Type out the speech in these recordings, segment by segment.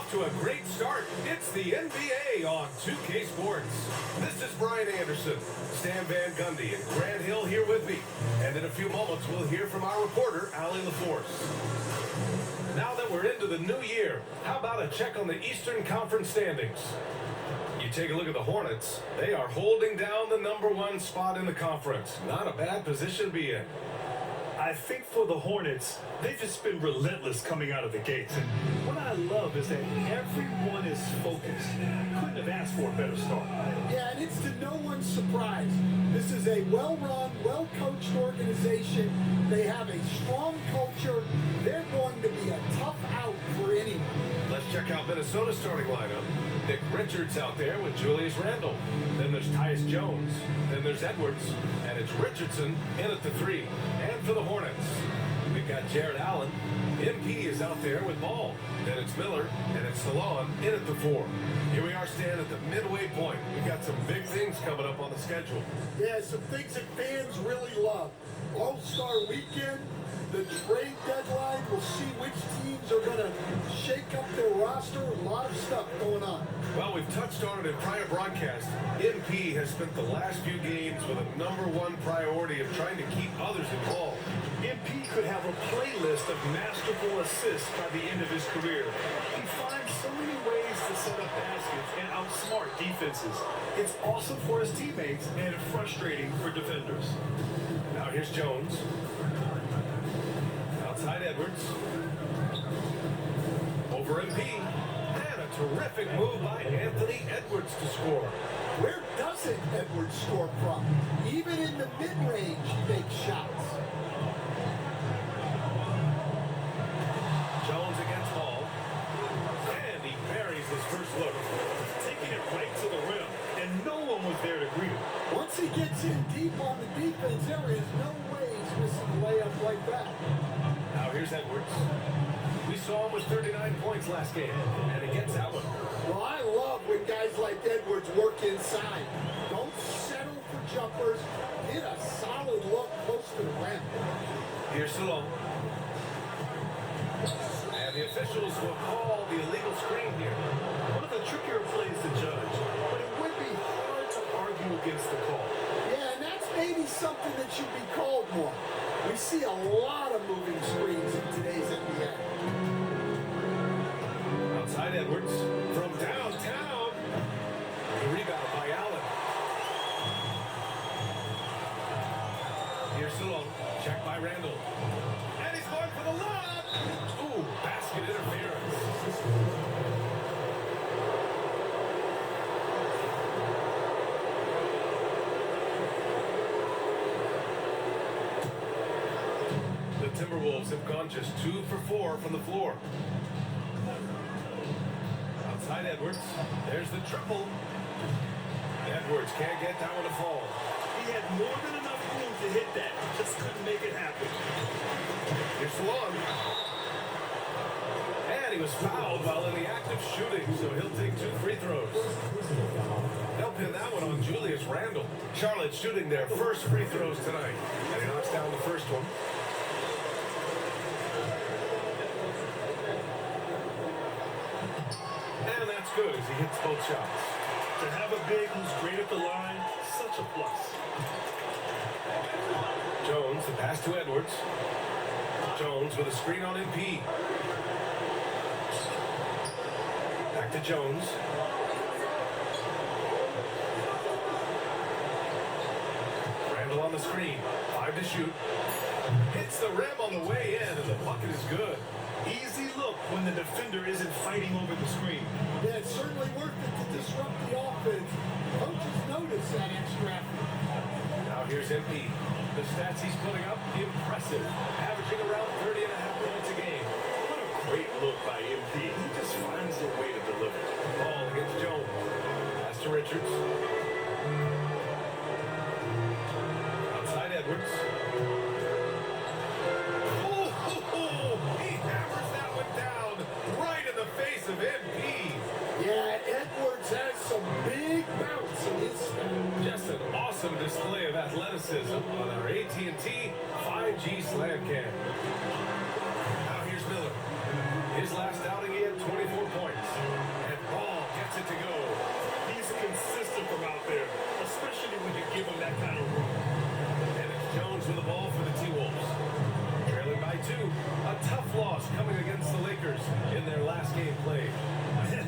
off to a great start. It's the NBA on 2K Sports. This is Brian Anderson, Stan Van Gundy, and Grant Hill here with me. And in a few moments, we'll hear from our reporter, Allie LaForce. Now that we're into the new year, how about a check on the Eastern Conference standings? You take a look at the Hornets. They are holding down the #1 spot in the conference. Not a bad position to be in. I think for the Hornets, they've just been relentless coming out of the gates. And what I love is that everyone is focused. Couldn't have asked for a better start. Yeah, and it's to no one's surprise. This is a well-run, well-coached organization. They have a strong culture. They're going to be a tough out for anyone. Let's check out Minnesota's starting lineup. Nick Richards out there with Julius Randle. Then there's Tyus Jones. Then there's Edwards. And it's Richardson in at the 3. And for the Hornets, we've got Jared Allen. MP is out there with Ball. Then it's Miller. And it's Salon in at the 4. Here we are, Stan, at the midway point. We've got some big things coming up on the schedule. Yeah, some things that fans really love. All-Star Weekend. The trade deadline, we'll see which teams are going to shake up their roster. A lot of stuff going on. Well, we've touched on it in prior broadcasts. MP has spent the last few games with a #1 priority of trying to keep others involved. MP could have a playlist of masterful assists by the end of his career. He finds so many ways to set up baskets and outsmart defenses. It's awesome for his teammates and frustrating for defenders. Now here's Jones. Outside Edwards. Over MP. And a terrific move by Anthony Edwards to score. Where doesn't Edwards score from? Even in the mid-range, he makes shots. Jones against Ball. And he buries his first look. Taking it right to the rim, and no one was there to greet him. Once he gets in deep on the defense, there is no way he's missing a layup like that. Now here's Edwards. We saw him with 39 points last game, and he gets that one. Well, I love when guys like Edwards work inside. Don't settle for jumpers. Get a solid look close to the rim. Here's Salon. And the officials will call the illegal screen here. One of the trickier plays to judge, but it would be hard to argue against the call. Yeah, and that's maybe something that should be called more. We see a lot of moving screens in today's NBA. Outside Edwards from downtown. The rebound by Allen. Here's Salon. Checked by Randle. And he's going for the lob. Ooh, basket interference. The Timberwolves have gone just 2 for 4 from the floor. Outside Edwards. There's the triple. Edwards can't get that one to fall. He had more than enough room to hit that, just couldn't make it happen. Here's Salon. And he was fouled while in the act of shooting, so he'll take 2 free throws. They'll pin that one on Julius Randle. Charlotte shooting their first free throws tonight. And he knocks down the first one. And that's good as he hits both shots. To have a big who's great at the line, such a plus. Jones, the pass to Edwards. Jones with a screen on MP. Back to Jones. Randle on the screen. 5 to shoot. Hits the rim on the way in, and the bucket is good. Easy look when the defender isn't fighting over the screen. Yeah, it's certainly worth it to disrupt the offense. Coaches notice that extra effort. Now here's MP. The stats he's putting up, impressive. Averaging around 30.5 points a game. What a great look by MP. He just finds a way to deliver. Ball against Jones. Pass to Richards. Outside Edwards. He hammers that one down right in the face of MP. Yeah, Edwards has some big bounce in his step. Just an awesome display of athleticism on our AT&T 5G Slam Cam. Now here's Miller. His last outing, he had 24 points. with the ball for the T-Wolves. Trailing by 2. A tough loss coming against the Lakers in their last game played.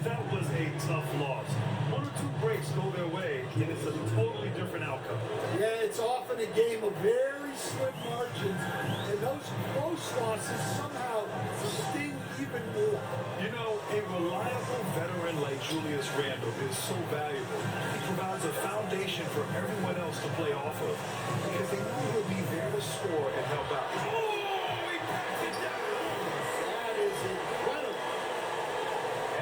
That was a tough loss. 1 or 2 breaks go their way, and it's a totally different outcome. Yeah, it's often a game of very slim margins, and those close losses somehow sting even more. You know, a reliable veteran like Julius Randle is so valuable. He provides a foundation for everyone else to play off of, because they know he'll be there to score and help out. Oh, he packs it down. That is incredible.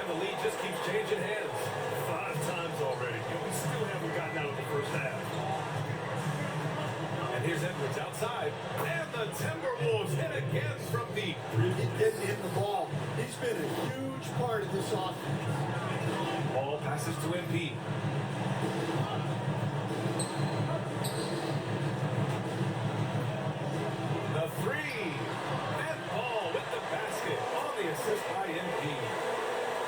And the lead just keeps changing hands. 5 times already, and we still haven't gotten out of the first half. And here's Edwards outside. And the Timberwolves hit again from deep. He didn't hit the ball. He's been a huge part of this offense. Ball passes to MP. The 3. And Ball with the basket on the assist by MP.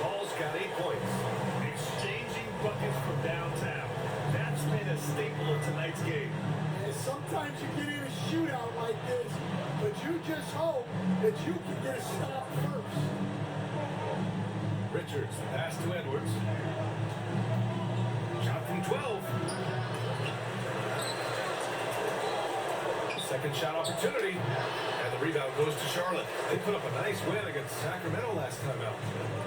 Ball's got 8 points. Exchanging buckets from downtown. That's been a staple of tonight's game. And sometimes you get in a shootout like this, but you just hope that you can get a stop first. Richards, the pass to Edwards. Shot from 12. Second shot opportunity. And the rebound goes to Charlotte. They put up a nice win against Sacramento last time out.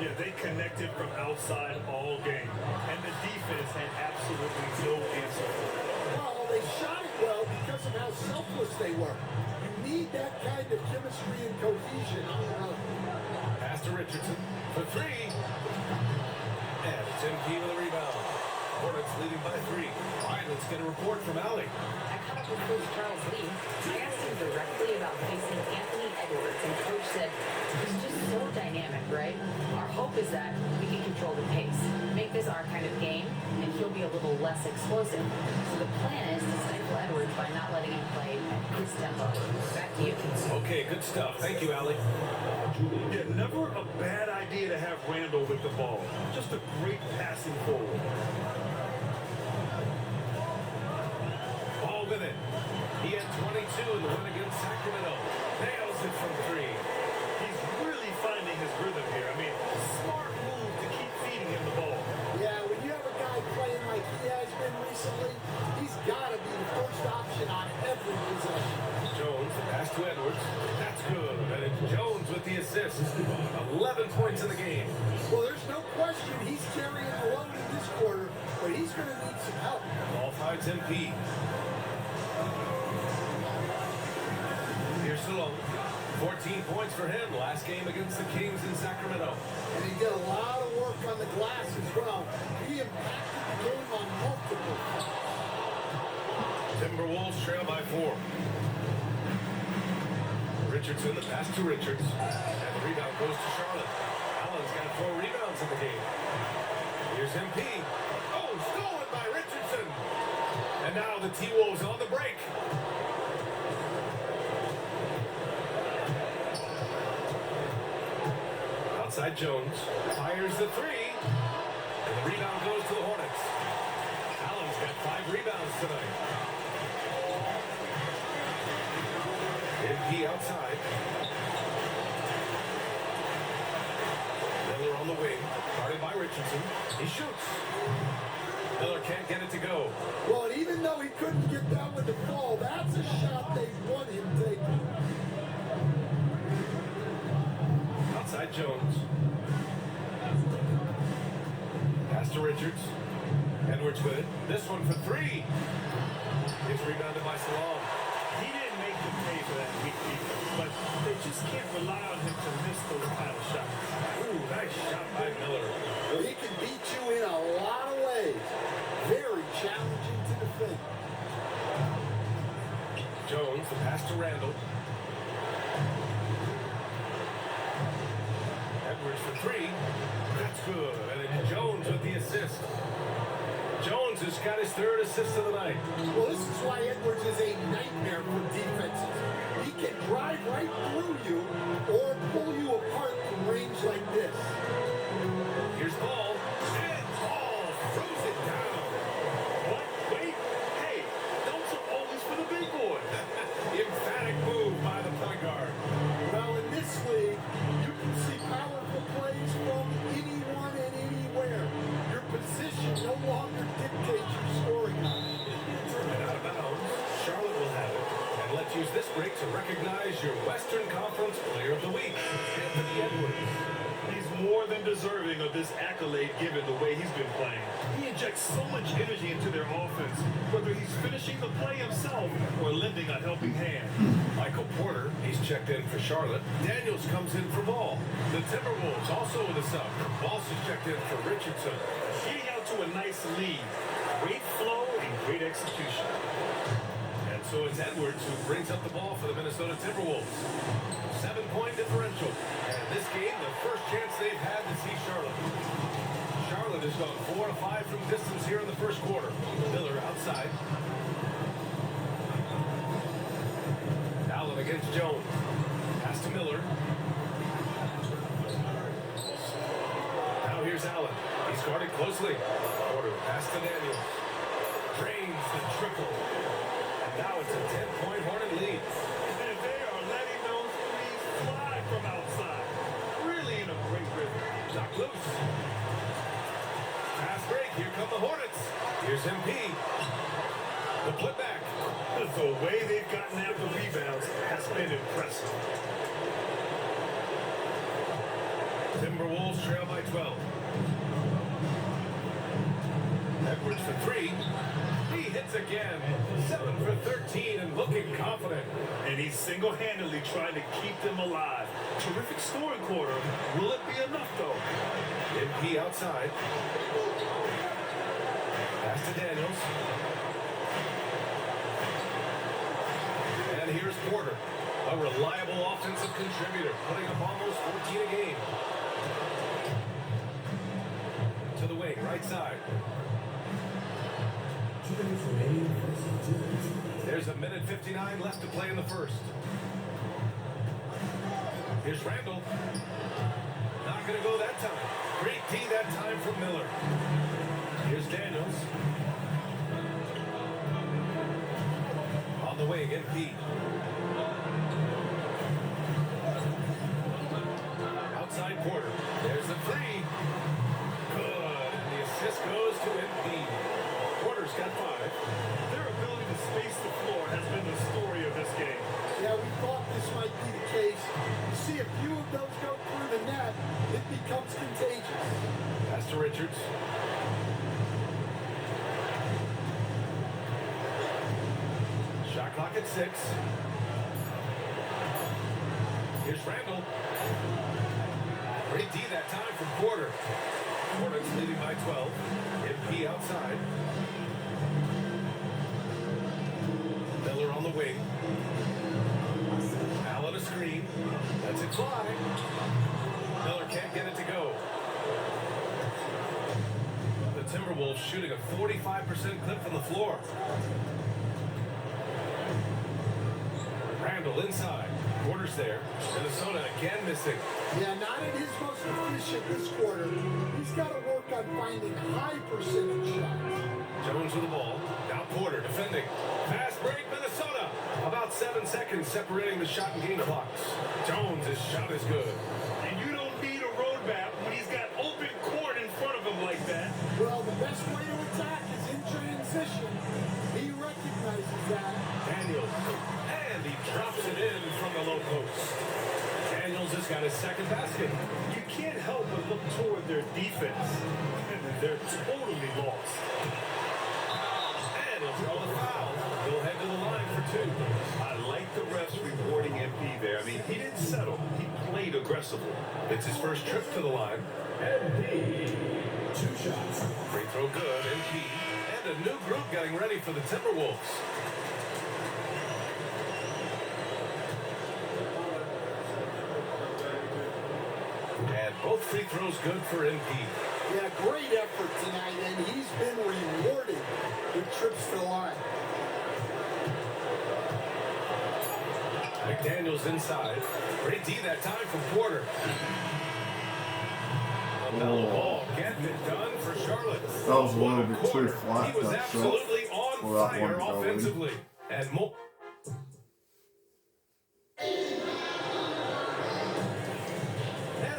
Yeah, they connected from outside all game, and the defense had absolutely no answer for it. Well, they shot it well because of how selfless they were. You need that kind of chemistry and cohesion on the road. Pass to Richardson for 3. And it's MP with a rebound. Hornets leading by 3. All right, let's get a report from Allie. I caught up with Coach Charles Lee. I asked him directly about facing Anthony Edwards, and Coach said he's just so dynamic, right? Our hope is that we can control the pace, make this our kind of game, and he'll be a little less explosive. So the plan is to stifle Edwards by not letting him play at his tempo. Back to you. Okay, good stuff. Thank you, Allie. Yeah, never a bad idea to have Randall with the ball. Just a great passing forward. Ball with it. He had 22 in the win against Sacramento. Nails it from 3. He's really finding his rhythm here. I mean, smart move to keep feeding him the ball. Yeah, when you have a guy playing like he has been recently, he's got to be the first option on every possession. Jones, the pass to Edwards. That's good. And it's Jones with the assist. 11 points in the game. Well, there's no question he's carrying the load in this quarter, but he's going to need some help. Ball finds MP. Here's Salone. 14 points for him last game against the Kings in Sacramento. And he did a lot of work on the glass as well. He impacted the game on multiple fronts. Timberwolves trail by 4. Richardson, the pass to Richards. And the rebound goes to Charlotte. Allen's got 4 rebounds in the game. Here's MP. Oh, stolen by Richardson. And now the T-Wolves on the break. Outside Jones. Fires the 3. And the rebound goes to the Hornets. Allen's got 5 rebounds tonight. MP outside. Miller on the wing. Guarded by Richardson. He shoots. Miller can't get it to go. Well, and even though he couldn't get that with the ball, that's a shot they want him taking. Outside Jones. Pass to Richards. Edwards with it. This one for 3. It's rebounded by Salon. He didn't make them pay for that weak defense, but they just can't rely on him to miss those kind of shots. Ooh, nice shot by Miller. Well, he can beat you in a lot of ways. Very challenging to defend. Jones, the pass to Randall. Edwards for 3. That's good. And then Jones with the assist. Jones has got his 3rd assist of the night. Well, this is why Edwards is a nightmare for defenses. He can drive right through you or pull you apart from range like this. Here's Ball. And Ball throws it down. What? Wait. Hey, those are always for the big boy. Yeah, break to recognize your Western Conference Player of the Week, Anthony Edwards. He's more than deserving of this accolade given the way he's been playing. He injects so much energy into their offense, whether he's finishing the play himself or lending a helping hand. Michael Porter, he's checked in for Charlotte. Daniels comes in for Ball. The Timberwolves also with a sub. Walsh is checked in for Richardson. Getting out to a nice lead. Great flow and great execution. And so it's Edwards who brings up the ball for the Minnesota Timberwolves. 7-point differential. And this game, the first chance they've had to see Charlotte. Charlotte has gone 4 of 5 from distance here in the first quarter. Miller outside. Allen against Jones. Pass to Miller. Now here's Allen. He's guarded closely. Porter pass to Daniels. Drains the triple. And now it's a 10-point Hornet lead. And they are letting those threes fly from outside. Really in a great rhythm. Knocked loose. Fast break. Here come the Hornets. Here's MP. The putback. The way they've gotten after rebounds has been impressive. Timberwolves trail by 12. Edwards for 3. He hits again. 7 for 13 and looking confident. And he's single-handedly trying to keep them alive. Terrific scoring quarter. Will it be enough, though? MP outside. Pass to Daniels. And here's Porter, a reliable offensive contributor, putting up almost 14 a game. To the wing, right side. There's a minute 59 left to play in the first. Here's Randall. Not going to go that time. Great D that time from Miller. Here's Daniels. On the wing, MP. Outside Porter. There's the 3. Good. And the assist goes to MP. Porter's got 5. Their ability to space the floor has been the story of this game. Yeah, we thought this might be the case. You see a few of those go through the net, it becomes contagious. Pass to Richards. Shot clock at 6. Here's Randall. Great D that time from Porter. Hornets leading by 12. MP outside. Miller on the wing. Allen a screen. Lets it fly. Miller can't get it to go. The Timberwolves shooting a 45% clip from the floor. Randall inside. Porter's there. Minnesota again missing. Yeah, not at his most efficient this quarter. He's got to work on finding high percentage shots. Jones with the ball. Now Porter defending. Fast break, Minnesota. About 7 seconds separating the shot and game clocks. Jones' shot is good. And you don't need a road map when he's got open court in front of him like that. Well, the best way to attack is in transition. He recognizes that. Daniels. And he drops it in from the low post. Daniels has got his second basket. You can't help but look toward their defense. They're totally lost. And he'll draw the foul. He'll head to the line for 2. I like the refs rewarding MP there. I mean, he didn't settle. He played aggressively. It's his first trip to the line. MP, 2 shots. Free throw good. MP. And a new group getting ready for the Timberwolves. And both free throws good for MP. Yeah, great effort tonight, and he's been rewarded with trips to the line. McDaniels inside. Great D that time from Porter. LaMelo Ball getting it done for Charlotte. That was a little bit too Quarter. flat, He was that shot. absolutely on Well, that fire one go in. offensively. And more. And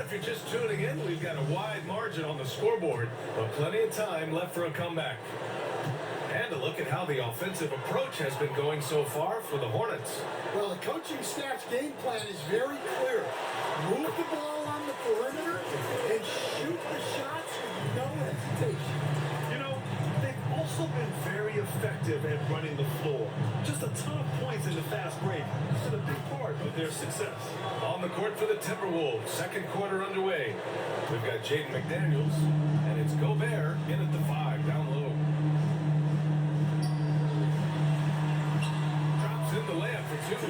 if you're just tuning in, we've got a wide margin on the scoreboard, but plenty of time left for a comeback. And a look at how the offensive approach has been going so far for the Hornets. Well, the coaching staff's game plan is very clear. Move the ball on the perimeter and shoot the shots with no hesitation. You know, they've also been very effective at running the floor. Just a ton of points in the fast break. It's been a big part of their success. On the court for the Timberwolves, second quarter underway. We've got Jaden McDaniels, and it's Gobert in at the 5, down low. Drops in the layup for 2.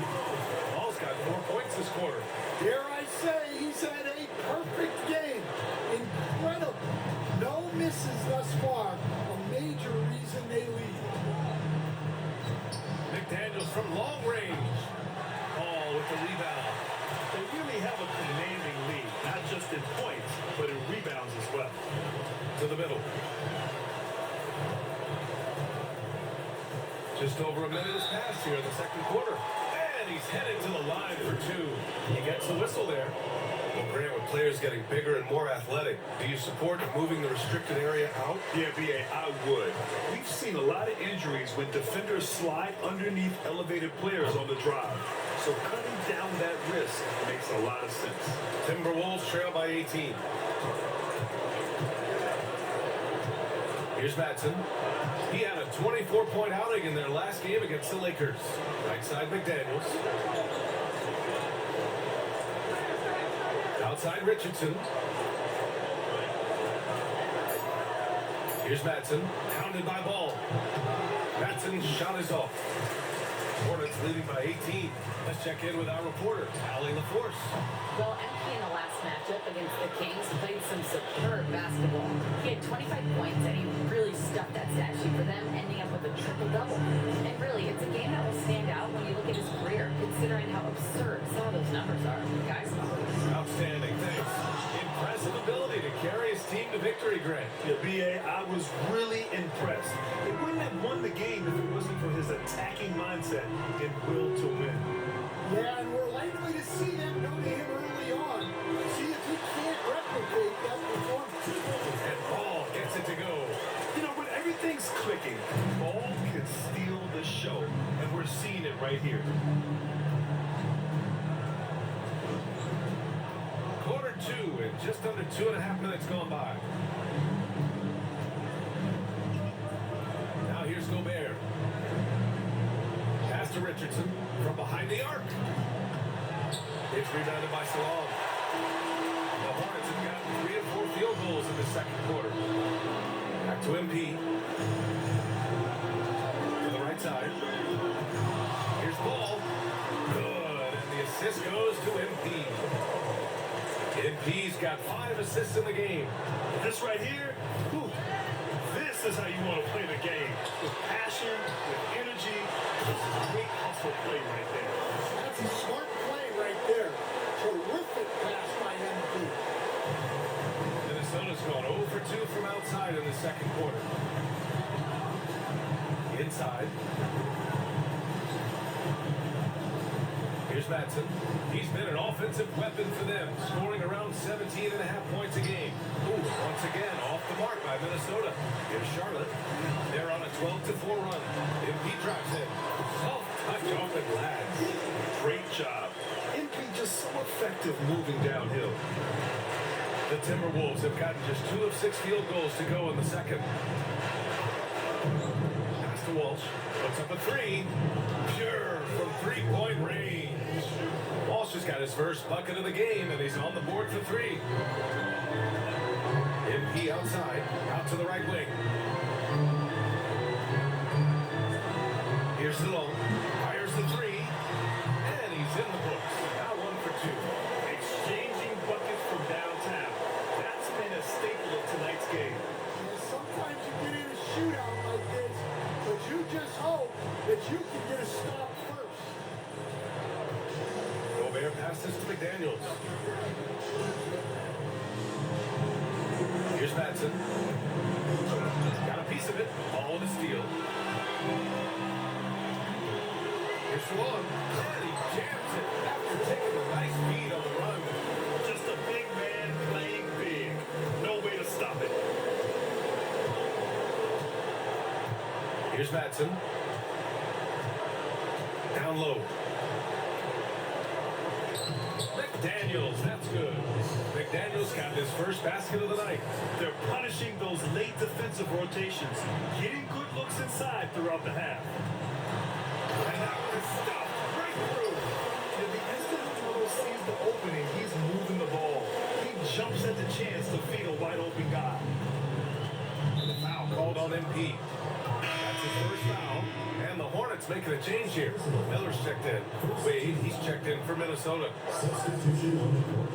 Ball's got 4 points this quarter. Dare I say, he's had a perfect game. Incredible. No misses thus far. A major reason they lead. McDaniels from long range. Ball with the rebound. They really have a commanding lead, not just in points, but in rebounds as well. To the middle. Just over a minute has passed here in the second quarter. And he's headed to the line for 2. He gets the whistle there. Well, Grant, with players getting bigger and more athletic, do you support moving the restricted area out? Yeah, B.A., I would. We've seen a lot of injuries when defenders slide underneath elevated players on the drive. So cutting down that risk makes a lot of sense. Timberwolves trail by 18. Here's Madsen. He had a 24-point outing in their last game against the Lakers. Right side McDaniels. Outside Richardson. Here's Madsen. Pounded by Ball. Madsen's shot is off. Hornets leading by 18. Let's check in with our reporter, Allie LaForce. Well, MP in the last matchup against the Kings played some superb basketball. He had 25 points, and he really stuffed that stat sheet for them, ending up with a triple-double. And really, it's a game that will stand out when you look at his career, considering how absurd some of those numbers are. Guys? Outstanding, thanks. Impressive ability to carry his team to victory, Grant. Yeah, B.A., I was really impressed. They wouldn't have won the game if it wasn't for his attacking mindset and will to win. Yeah, and we're likely to see them go to him early on. See if he can't replicate that performance. And Ball gets it to go. You know, when everything's clicking, Ball can steal the show, and we're seeing it right here. Quarter 2 and just under 2.5 minutes gone by. Now here's Gobert. Pass to Richardson from behind the arc. It's rebounded by Salam. The Hornets have gotten 3 and 4 field goals in the second quarter. Back to MP. To the right side. Here's Ball. Good. And the assist goes to MP. MP's got 5 assists in the game. This right here, whew, this is how you want to play the game. With passion, with energy. This is a great hustle play right there. That's a smart play right there. Terrific pass by MP. Minnesota's gone 0 for 2 from outside in the second quarter. Inside. Here's Madsen. He's been an offensive weapon for them, scoring around 17.5 points a game. Ooh, once again, off the mark by Minnesota. Here's Charlotte. They're on a 12-4 run. MP drives in. Soft touch off the glass. Great job. MP just so effective moving downhill. The Timberwolves have gotten just 2 of 6 field goals to go in the second. Pass to Walsh. Puts up a 3. Pure from 3-point range. Walsh has got his first bucket of the game, and he's on the board for 3. MP outside, out to the right wing. Here's Stallone, fires the 3, and he's in the books. Now 1 for 2. Exchanging buckets from downtown. That's been a staple of tonight's game. And sometimes you get in a shootout like this, but you just hope that you can get a stop first. Gobert passes to McDaniels. Here's Madsen. Got a piece of it. All with a steal. Here's Shalom. And he jams it after taking a nice beat on the run. Just a big man playing big. No way to stop it. Here's Madsen. Down low. McDaniels, that's good. McDaniels got his first basket of the night. They're punishing those late defensive rotations, getting good looks inside throughout the half. And that one is stopped right through. And the instant Melo sees the opening, he's moving the ball. He jumps at the chance to feed a wide open guy. The foul called on MP. That's his first foul. And the Hornets making a change here. Miller's checked in. Wade, he's checked in for Minnesota. Substitution on the court.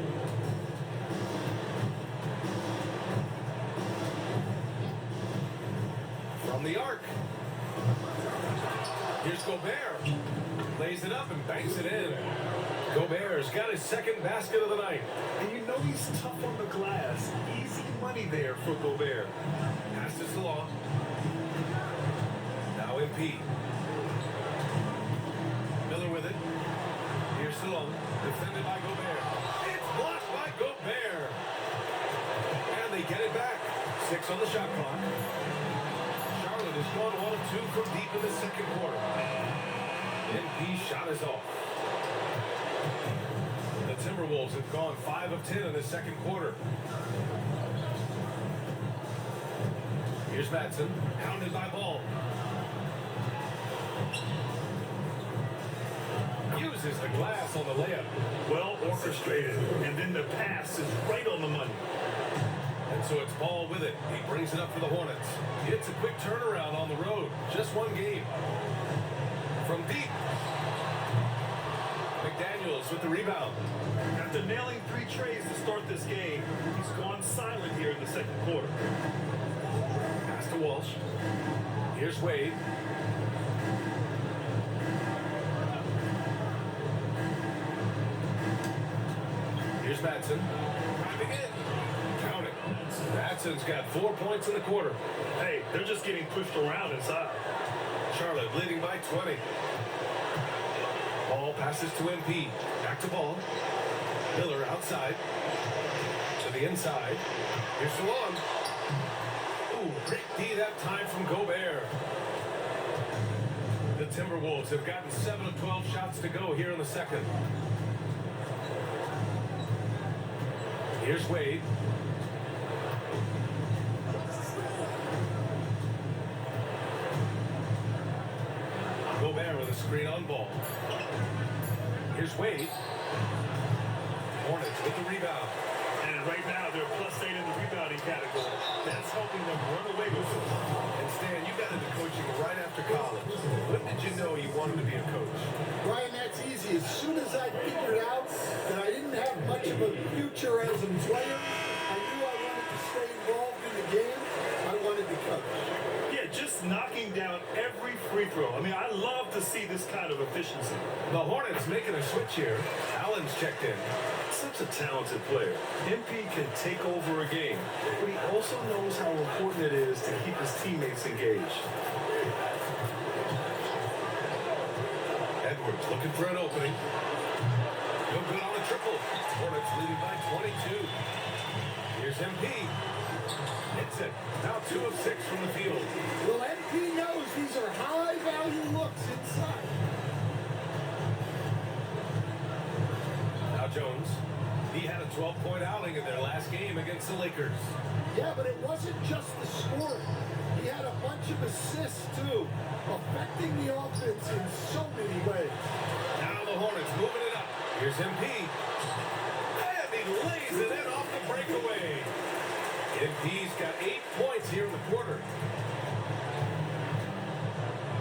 From the arc. Here's Gobert. Lays it up and banks it in. Gobert's got his second basket of the night. And you know he's tough on the glass. Easy money there for Gobert. Pass this along. Now MP. Miller with it. Here's Salone. Defended by Gobert. It's blocked by Gobert. And they get it back. 6 on the shot clock. Charlotte has gone 1 of 2 from deep in the second quarter. MP's shot is off. The Timberwolves have gone 5 of 10 in the second quarter. Here's Madsen, hounded by Ball. Uses the glass on the layup. Well orchestrated. And then the pass is right on the money. And so it's Ball with it. He brings it up for the Hornets. It's a quick turnaround on the road. Just one game. From deep. McDaniels with the rebound. After nailing 3 trays to start this game, he's gone silent here in the second quarter. Pass to Walsh. Here's Wade. Here's Madsen. Driving in. Count it. Madsen's got 4 points in the quarter. Hey, they're just getting pushed around inside. Charlotte leading by 20. Ball passes to MP. Back to Ball. Miller outside. To the inside. Here's Salon. Ooh, great D that time from Gobert. The Timberwolves have gotten 7 of 12 shots to go here in the second. Here's Wade. Gobert with a screen on Ball. Here's Wade. Hornets with the rebound. And right now, they're +8 in the rebounding category. That's helping them run away with it. And Stan, you got into coaching right after college. When did you know you wanted to be a coach? Brian, that's easy. As soon as I figured out that I didn't have much of a future as a player, I knew I wanted to stay involved in the game. I wanted to coach. Yeah, just knocking down every free throw. I mean, I love to see this kind of efficiency. The Hornets making a switch here. Allen's checked in. Such a talented player. MP can take over a game, but he also knows how important it is to keep his teammates engaged. Edwards looking for an opening. No good on the triple. Hornets leading by 22. Here's MP. Hits it. Now 2 of 6 from the field. Well, MP knows these are high-value looks inside. Now Jones. He had a 12-point outing in their last game against the Lakers. Yeah, but it wasn't just the scoring. He had a bunch of assists, too, affecting the offense in so many ways. Now the Hornets moving it up. Here's MP. And he lays it in off the breakaway. MP's got 8 points here in the quarter.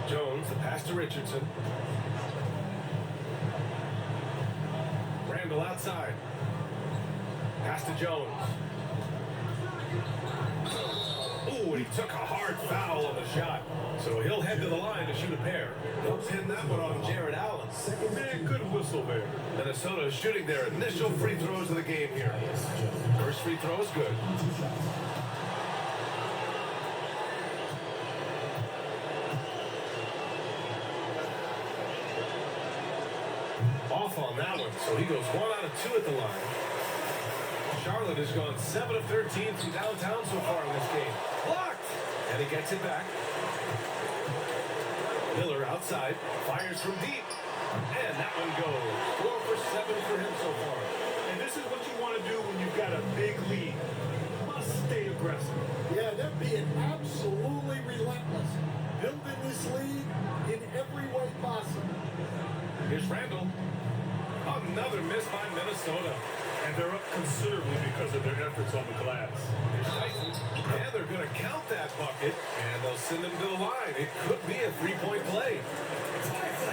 Jones, the pass to Richardson. Randall outside. Pass to Jones. Ooh, and he took a hard foul on the shot. So he'll head to the line to shoot a pair. They'll pin that one on Jared Allen. Man, good whistle there. Minnesota is shooting their initial free throws of the game here. First free throw is good. Off on that one, so he goes 1 out of 2 at the line. Charlotte has gone 7 of 13 from downtown so far in this game. Blocked! And he gets it back. Miller outside, fires from deep. And that one goes. 4 for 7 for him so far. And this is what you want to do when you've got a big lead. You must stay aggressive. Yeah, they're being absolutely relentless. Building this lead in every way possible. Here's Randall. Another miss by Minnesota. And they're up considerably because of their efforts on the glass. Here's Tyson. And they're going to count that bucket. And they'll send him to the line. It could be a three-point play.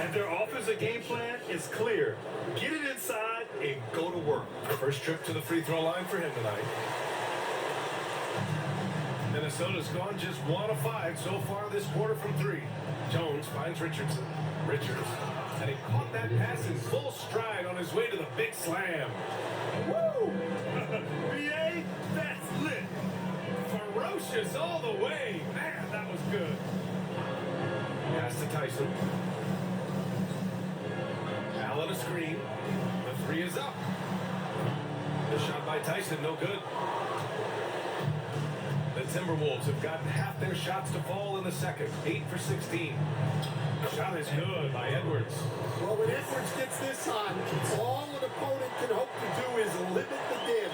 And their offensive game plan is clear. Get it inside and go to work. First trip to the free throw line for him tonight. Minnesota's gone just 1 of 5 so far this quarter from 3. Jones finds Richards. And he caught that pass in full stride on his way to the big slam. Woo! BA, that's lit. Ferocious all the way. Man, that was good. Pass to Tyson. Allen a screen. The 3 is up. The shot by Tyson, no good. The Timberwolves have gotten half their shots to fall in the second. 8 for 16. The shot is good by Edwards. Well, when Edwards gets this on, all an opponent can hope to do is limit the damage.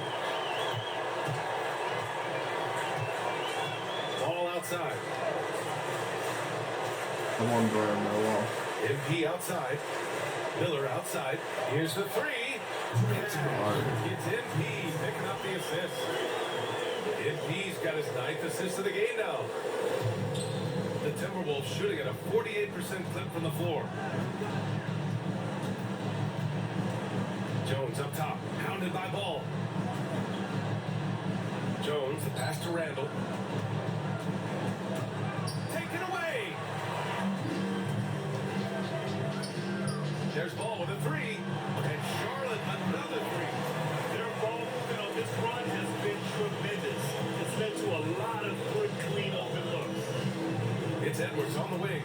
Ball outside. Come on, Brian Noel. MP outside. Miller outside. Here's the 3. It's MP picking up the assist. MP's got his 9th assist of the game now. The Timberwolves shooting at a 48% clip from the floor. Jones up top, hounded by Ball. Jones, the pass to Randall. Taken away. There's Ball with a 3. And Charlotte another 3. Their ball movement on this run has been tremendous. It's led to a lot of good, clean open looks. It's Edwards on the wing.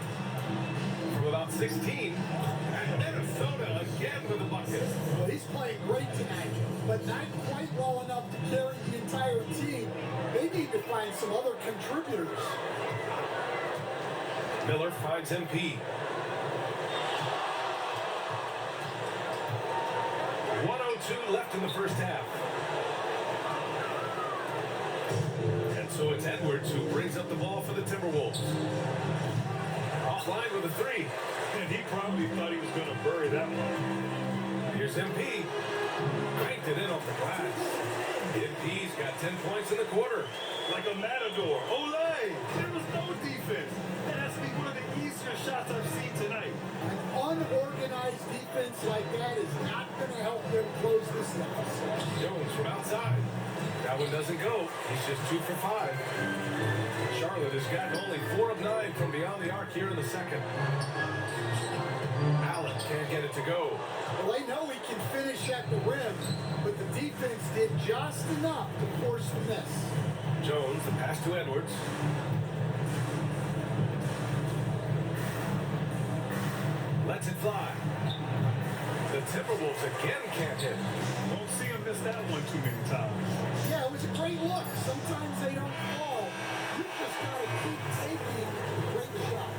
From about 16. And Minnesota again with a bucket. Well, he's playing great tonight, but not quite well enough to carry the entire team. They need to find some other contributors. Miller finds MP. 1:02 left in the first half. And so it's Edwards who brings up the ball for the Timberwolves. Offline with a 3. And he probably thought he was going to bury that one. Here's MP. Cranked it in off the glass. MP's got 10 points in the quarter. Like a matador. Olay! There was no defense. That has to be one of the easier shots I've seen tonight. An unorganized defense like that is not going to help them close this deficit. Jones from outside. That one doesn't go. He's just 2 for 5. Charlotte has gotten only 4 of 9 from beyond the arc here in the second. Allen can't get it to go. Well, they know he can finish at the rim, but the defense did just enough to force the miss. Jones, the pass to Edwards. Lets it fly. The Timberwolves again can't hit. Don't see him miss that one too many times. Yeah, it was a great look. Sometimes they don't fall. You just got to keep taking great shots.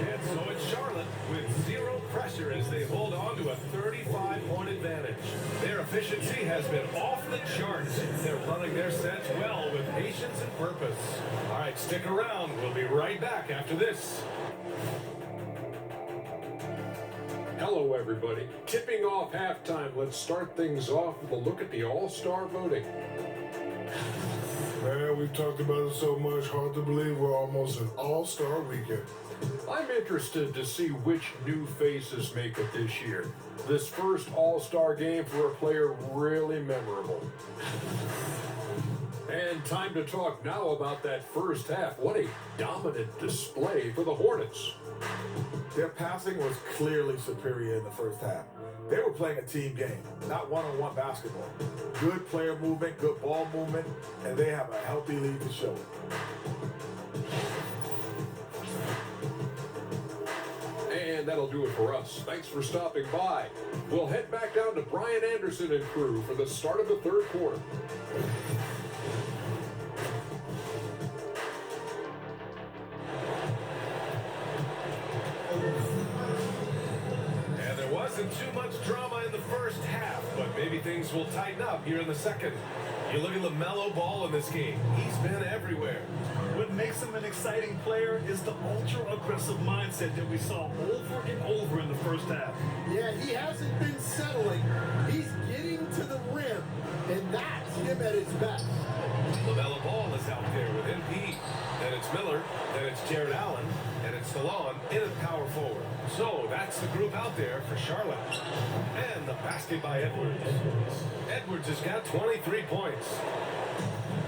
And so it's Charlotte with 0 pressure as they hold on to a 35-point advantage. Their efficiency has been off the charts. They're running their sets well with patience and purpose. All right, stick around. We'll be right back after this. Hello, everybody. Tipping off halftime, let's start things off with a look at the All-Star voting. Man, we've talked about it so much, hard to believe we're almost an all-star weekend. I'm interested to see which new faces make it this year. This first All-Star game for a player really memorable. And time to talk now about that first half. What a dominant display for the Hornets. Their passing was clearly superior in the first half. They were playing a team game, not one-on-one basketball. Good player movement, good ball movement, and they have a healthy lead to show it. And that'll do it for us. Thanks for stopping by. We'll head back down to Brian Anderson and crew for the start of the third quarter. too much drama in the first half, but maybe things will tighten up here in the second. You look at LaMelo Ball in this game. He's been everywhere. What makes him an exciting player is the ultra-aggressive mindset that we saw over and over in the first half. Yeah, he hasn't been settling. He's getting to the rim, and that's him at his best. LaMelo Ball is out there with MP. Then it's Miller. Then it's Jared Allen. And it's Stallone in at power forward. So that's the group out there for Charlotte. And the basket by Edwards. Edwards has got 23 points.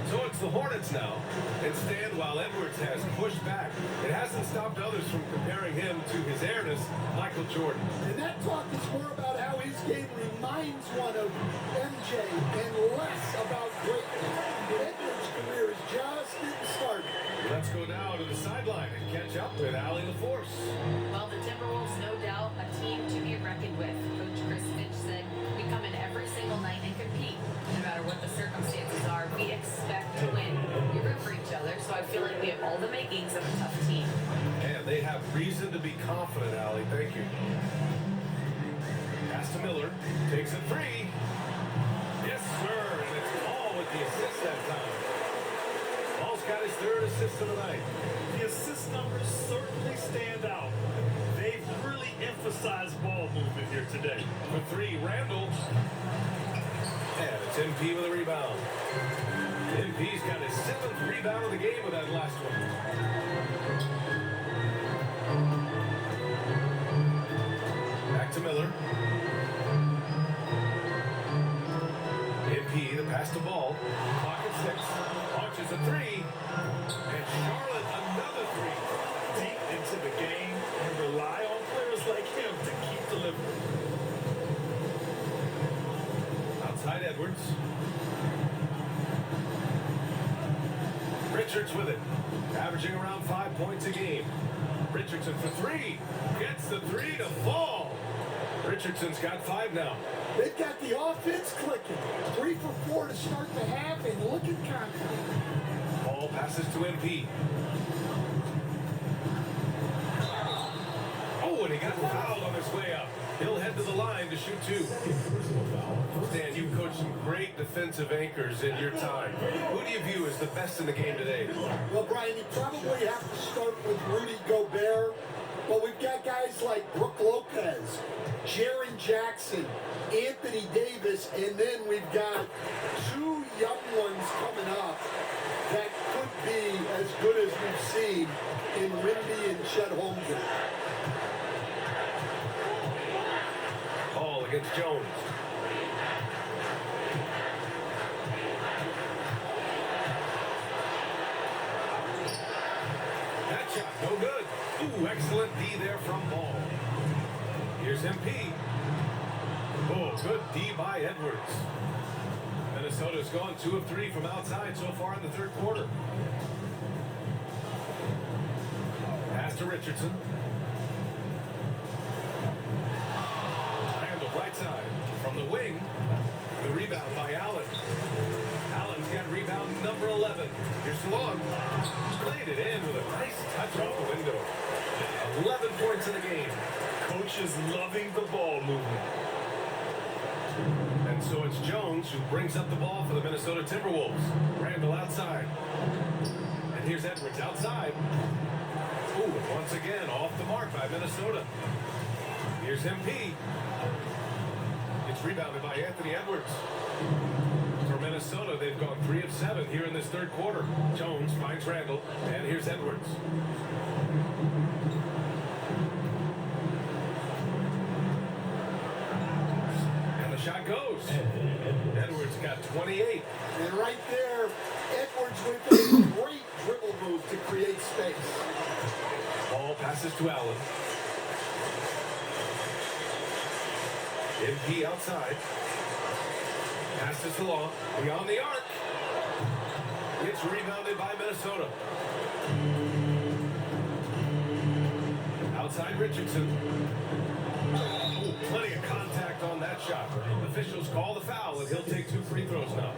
So it's the Hornets now. Instead, while Edwards has pushed back, it hasn't stopped others from comparing him to his airness, Michael Jordan. And that talk is more about how his game reminds one of MJ and less about greatness. Edwards' career is just getting started. Let's go now to the sideline and catch up with Allie LaForce. Well, the Timberwolves, no doubt, a team to be reckoned with. Coach Chris Finch said, we come in every single night and compete. No matter what the circumstances are, we expect to win. We root for each other, so I feel like we have all the makings of a tough team. And they have reason to be confident, Allie. Thank you. Pass to Miller. Takes a three. Yes, sir. And it's Ball with the assist that time. Ball's got his third assist of the night. The assist numbers certainly stand out. They've really emphasized ball movement here today. For three, Randall. And it's MP with a rebound. MP's got his 7th rebound of the game with that last one. Back to Miller. MP, the pass to Ball. Clock at 6. Launches a three. And Charlotte another three. Deep into the game and rely on players like him to keep delivering. Outside Edwards. Richards with it. Averaging around 5 points a game. Richardson for three. Gets the three to fall. Richardson's got 5 now. They've got the offense clicking. 3 for 4 to start the half and looking confident. Ball passes to MP. Oh, and he got fouled on his way up. He'll head to the line to shoot 2. Stan, you've coached some great defensive anchors in your time. Who do you view as the best in the game today? Well, Brian, you probably have to start with Rudy Gobert, but we've got guys like Brook Lopez, Jaren Jackson, Anthony Davis, and then we've got 2 young ones coming up that could be as good as we've seen in Wimby and Chet Holmgren. Ball against Jones. That shot, no good. Ooh, excellent D there from Ball. Here's MP. Oh, good D by Edwards. Minnesota's gone 2 of 3 from outside so far in the third quarter. Pass to Richardson. Randall right side from the wing. The rebound by Allen. Allen's got rebound number 11. Here's Stallone. Played it in with a nice touch off the window. 11 points in the game. Coach is loving the ball movement. And so it's Jones who brings up the ball for the Minnesota Timberwolves. Randall outside. And here's Edwards outside. Ooh, and once again off the mark by Minnesota. Here's MP. It's rebounded by Anthony Edwards. For Minnesota, they've gone 3 of 7 here in this third quarter. Jones finds Randall, and here's Edwards. And the shot goes. Edwards got 28. And right there, Edwards with a great dribble move to create space. Ball passes to Allen. MP outside. Passes to Long. Beyond the arc. It's rebounded by Minnesota. Outside Richardson. Oh, plenty of contact on that shot. Officials call the foul, and he'll take 2 free throws now.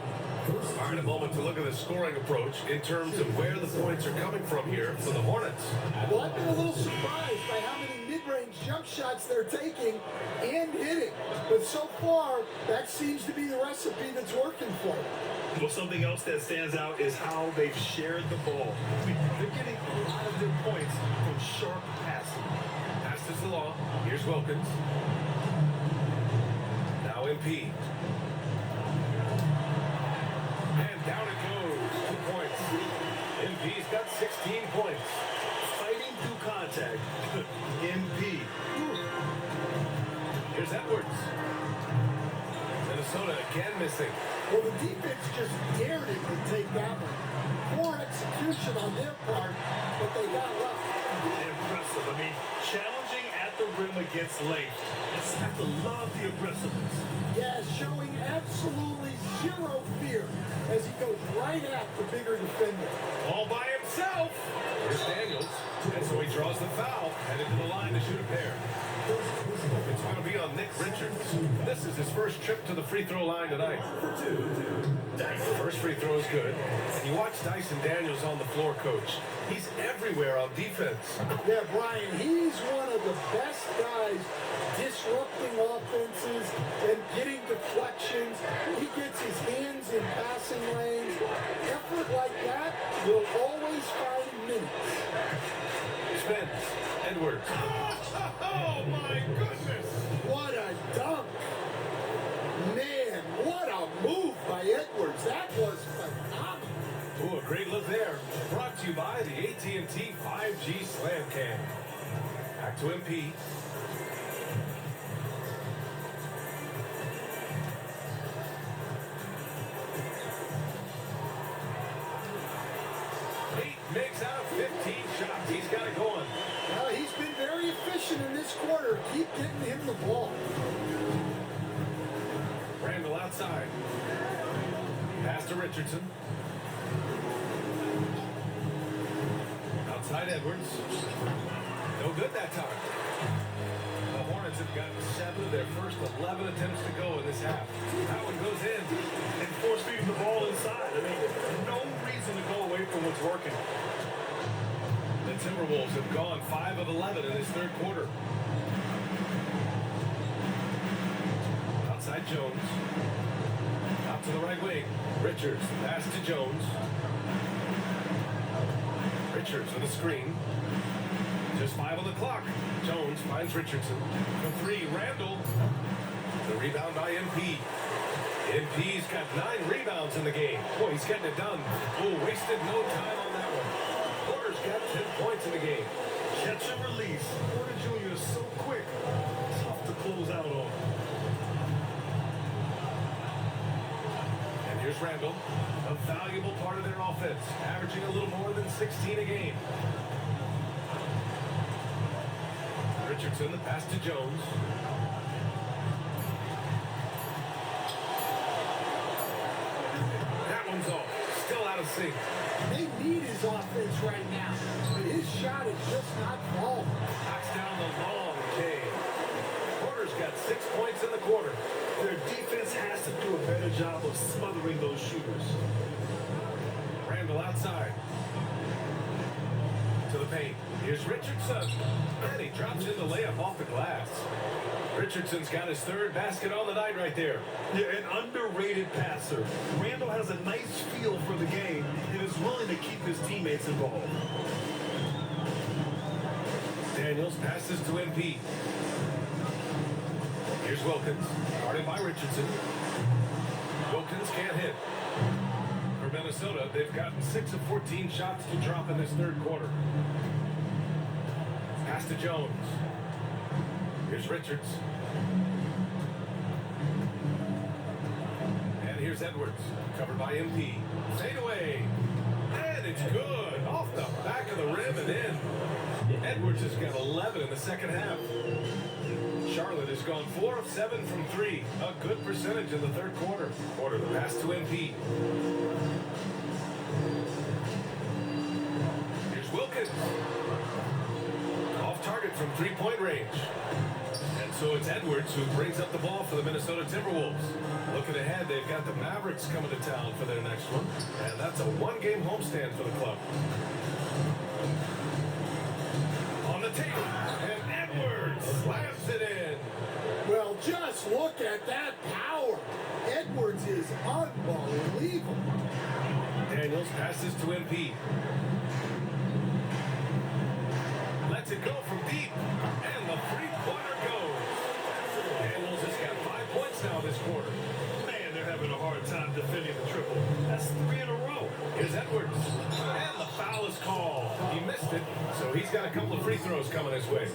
All right, a moment to look at the scoring approach in terms of where the points are coming from here for the Hornets. Well, I've been a little surprised by how many mid-range jump shots shots they're taking and hitting. But so far, that seems to be the recipe that's working for them. Well, something else that stands out is how they've shared the ball. I mean, they're getting a lot of their points from sharp passing. Passes along. Here's Wilkins. Now MP. And down it goes. 2 points. MP's got 16 points. Fighting through contact. MP. Here's Edwards. Minnesota again missing. Well, the defense just dared him to take that one. Poor execution on their part, but they got lucky. Impressive. I mean, challenging at the rim against length. Just have to love the aggressiveness. Yeah, showing absolutely zero fear as he goes right at the bigger defender. All by himself. Here's Daniels. And so he draws the foul. Headed to the line to shoot a pair. It's going to be on Nick Richards. This is his first trip to the free throw line tonight. First free throw is good. And you watch Dyson Daniels on the floor, Coach. He's everywhere on defense. Yeah, Brian, he's one of the best guys disrupting offenses and getting deflections. He gets his hands in passing lanes. Effort like that will always find minutes. Spins. Edwards. Oh, my goodness. What a dunk. Man, what a move by Edwards. That was phenomenal. Ooh, a great look there. Brought to you by the AT&T 5G Slam Cam. Back to MP. Makes out 15 shots. He's got it going. Well, he's been very efficient in this quarter. Keep getting him the ball. Randall outside. Pass to Richardson. Outside Edwards. No good that time. The Hornets have gotten 7 of their first 11 attempts to go in this half. That one goes in. And force feeding the ball inside. I mean, no reason to go away from what's working. The Timberwolves have gone 5 of 11 in this third quarter. Outside Jones. Out to the right wing. Richards. Pass to Jones. Richards with a screen. Just 5 on the clock. Jones finds Richardson. For 3, Randall. The rebound by MP. MP's got 9 rebounds in the game. Boy, he's getting it done. Oh, wasted no time on that one. Porter's got 10 points in the game. Catch and release. Porter Jr. is so quick. Tough to close out on. And here's Randall. A valuable part of their offense. Averaging a little more than 16 a game. Richardson, the pass to Jones. That one's off. Still out of sync. They need his offense right now, but his shot is just not falling. Knocks down the long K. Porter's got 6 points in the quarter. Their defense has to do a better job of smothering those shooters. Randall outside. To the paint. Here's Richardson. And he drops in the layup off the glass. Richardson's got his 3rd basket on the night right there. Yeah, an underrated passer. Randall has a nice feel for the game and is willing to keep his teammates involved. Daniels passes to MP. Here's Wilkins. Guarded by Richardson. Wilkins can't hit. For Minnesota, they've gotten 6 of 14 shots to drop in this third quarter. Pass to Jones. Here's Richards. And here's Edwards. Covered by MP. Fade away. And it's good. Off the back of the rim and in. Edwards has got 11 in the second half. Charlotte has gone 4 of 7 from 3. A good percentage in the third quarter. The pass to MP. Here's Wilkins. Off target from 3-point range. And so it's Edwards who brings up the ball for the Minnesota Timberwolves. Looking ahead, they've got the Mavericks coming to town for their next one. And that's a 1-game homestand for the club. On the table. And Edwards slams ball. Leave him. Daniels passes to MP. Lets it go from deep. And the three-pointer goes. Daniels has got 5 points now this quarter. Man, they're having a hard time defending the triple. That's 3 in a row. Here's Edwards. And the foul is called. He missed it, so he's got a couple of free throws coming his way.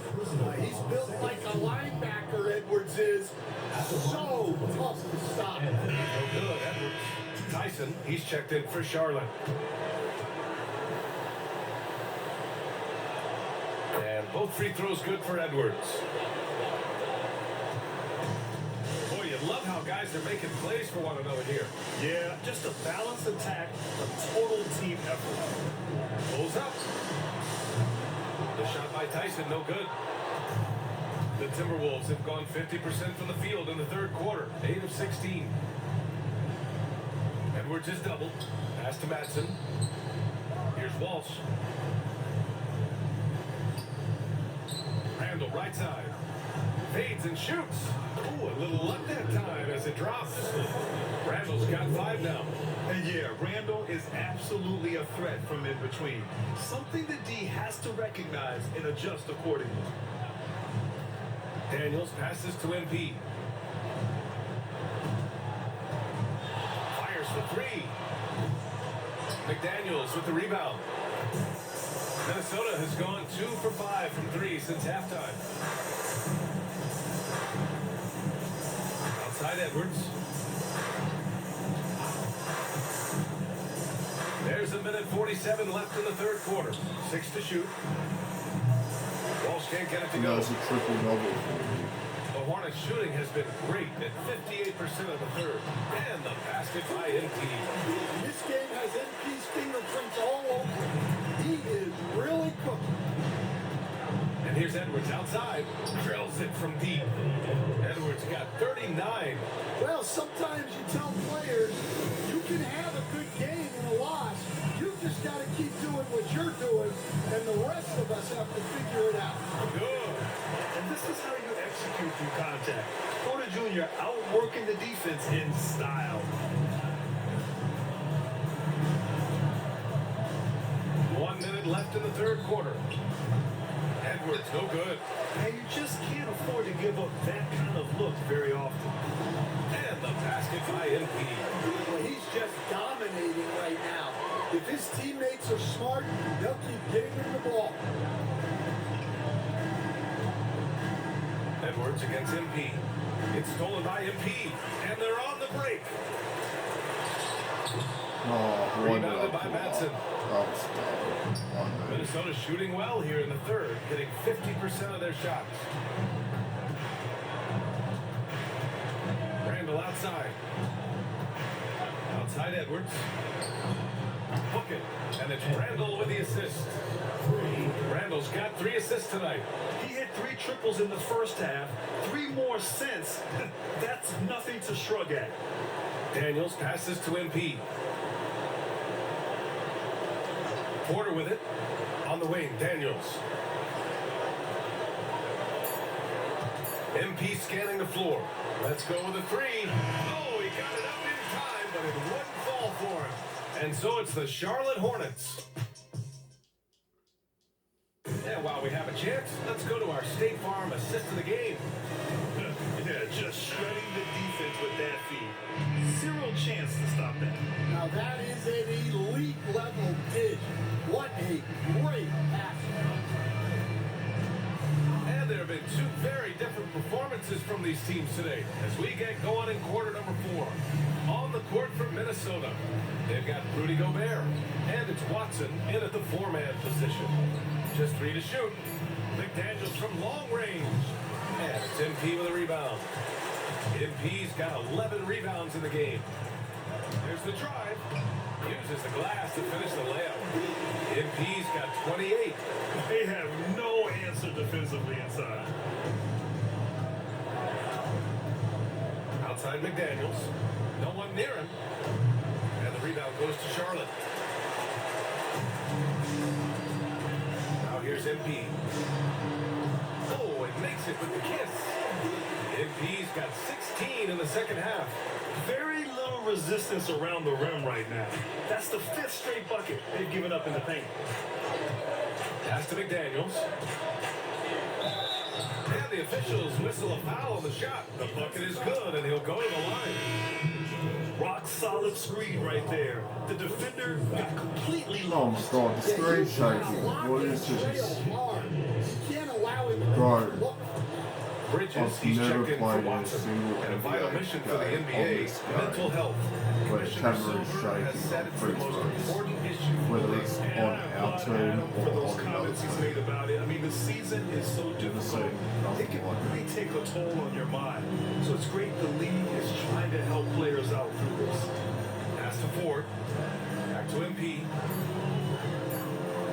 He's built like a linebacker, Edwards is. So tough to stop. No good, Edwards. Tyson, he's checked in for Charlotte. And both free throws good for Edwards. Boy, you love how guys are making plays for one another here. Yeah, just a balanced attack, a total team effort. Pulls up. The shot by Tyson, no good. The Timberwolves have gone 50% from the field in the third quarter, 8 of 16. Edwards is doubled. Pass to Madsen. Here's Walsh. Randall, right side. Fades and shoots. Ooh, a little luck that time as it drops. Randall's got 5 now. And yeah, Randall is absolutely a threat from in between. Something the D has to recognize and adjust accordingly. Daniels passes to MP. Fires for 3. McDaniels with the rebound. Minnesota has gone 2 for 5 from 3 since halftime. Outside Edwards. There's a minute 47 left in the third quarter. 6 to shoot. Walsh can't get it to go. That's a triple double. The Hornets shooting has been great at 58% of the third. And the basket by MP. This game has MP's fingerprints all over it. He is really cooking. And here's Edwards outside. Drills it from deep. Edwards got 39. Well, sometimes you tell players you can have a good game and a loss. You just got to keep doing what you're doing, and the rest of us have to figure it out. Good. And this is how you execute through contact. Porter Jr. outworking the defense in style. 1 minute left in the third quarter. Edwards, no good. And you just can't afford to give up that kind of look very often. And the basket by MP. Well, he's just dominating right now. If his teammates are smart, they'll keep getting him the ball. Edwards against MP. It's stolen by MP. And they're on the break. Oh, Rebounded by Madsen. That was bad. Minnesota shooting well here in the third, hitting 50% of their shots. Randall outside. Outside Edwards. Hook it. And it's Randall with the assist. Randall's got 3 assists tonight. He hit 3 triples in the first half, 3 more since. That's nothing to shrug at. Daniels passes to MP. Porter with it. On the wing, Daniels. MP scanning the floor. Let's go with a 3. Oh, he got it up in time, but it wouldn't fall for him. And so it's the Charlotte Hornets. And while we have a chance, let's go to our State Farm assist of the game. Yeah, just shredding the defense with that feed. 0 chance to stop that. Now that is an elite level dish. What a great pass. And there have been 2 very different performances from these teams today as we get going in quarter number 4. On the court for Minnesota, they've got Rudy Gobert, and it's Watson in at the 4-man position. Just 3 to shoot. McDaniels from long range. And it's MP with a rebound. MP's got 11 rebounds in the game. There's the drive. Uses the glass to finish the layup. MP's got 28. They have no answer defensively inside. Outside McDaniels. No one near him. And the rebound goes to Charlotte. Now here's MP. Oh, it makes it with the kiss. MP's got 16 in the second half. Very little little resistance around the rim right now. That's the 5th straight bucket they've given up in the paint. Pass to McDaniels. And the officials whistle a foul on the shot. The bucket is good, and he'll go to the line. Rock solid screen right there. The defender got completely Oh my lost. god, the screen He's gotta shaking. lock What his is trail this? hard. You can't allow him to Bro. look. Bridges, I've he's never checked in for played in a Watson. single And a vital NBA mission for the game on NBA, this game. mental health. Where the Commissioner camera is Silver has shaking said on it's the free most throws. important issue for the Whether league. it's And on I our applaud team Adam for or those on the other comments he's team. made about it. I mean, the season is so Never difficult. seen It nothing can like really that. take a toll on your mind. So it's great the league is trying to help players out through this. Pass to Ford. Back to MP.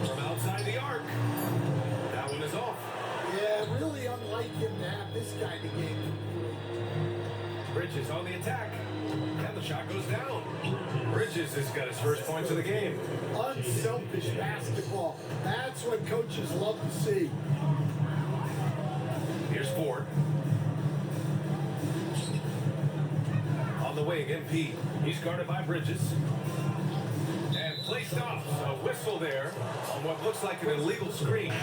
From outside the arc. That one is off. Yeah, really unlike him to have this kind of game. Bridges on the attack. And the shot goes down. Bridges has got his first points of the game. Unselfish basketball. That's what coaches love to see. Here's Ford. On the wing, MP. He's guarded by Bridges. And placed off. A whistle there on what looks like an illegal screen.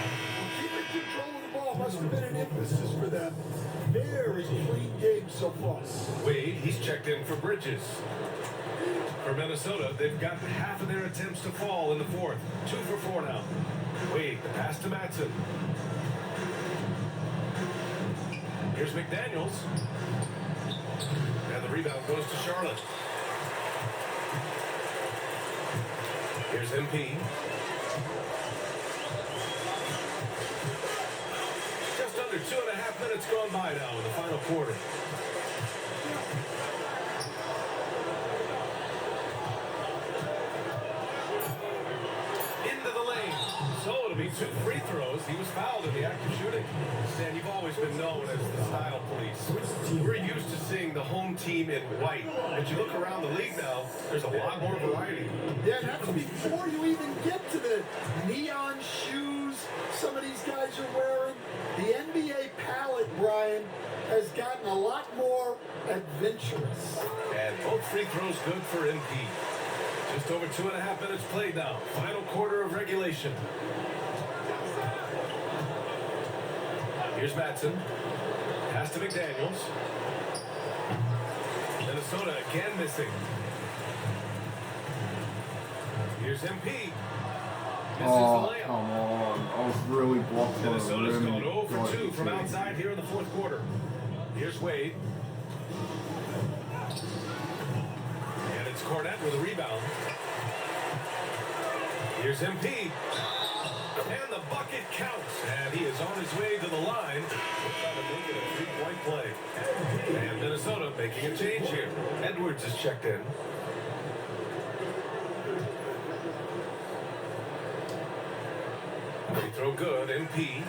Keeping control of the ball must have been an emphasis for them. Very clean game so far. Wade, he's checked in for Bridges. For Minnesota, they've got half of their attempts to fall in the fourth. 2 for 4 now. Wade, the pass to Matson. Here's McDaniels. And the rebound goes to Charlotte. Here's MP. Just under 2.5 minutes gone by now in the final quarter. Into the lane. So it'll be 2 free throws. He was fouled in the act of shooting. Stan, you've always been known as the style police. We're used to seeing the home team in white. But you look around the league now, there's a lot more variety. Yeah, that's before you even get to the neon shoes some of these guys are wearing. The NBA palette, Brian, has gotten a lot more adventurous. And both free throws good for MP. Just over 2.5 minutes played now. Final quarter of regulation. Here's Matson. Pass to McDaniels. Minnesota again missing. Here's MP. Misses Oh, the layup. come on. I was really blocked on the Minnesota's rim. gone 0 for Got 2 it. from outside here in the fourth quarter. Here's Wade. And it's Cornette with a rebound. Here's MP. And the bucket counts. And he is on his way to the line. Trying to make it a 3-point play. And Minnesota making a change here. Edwards is checked in. Free throw good, MP.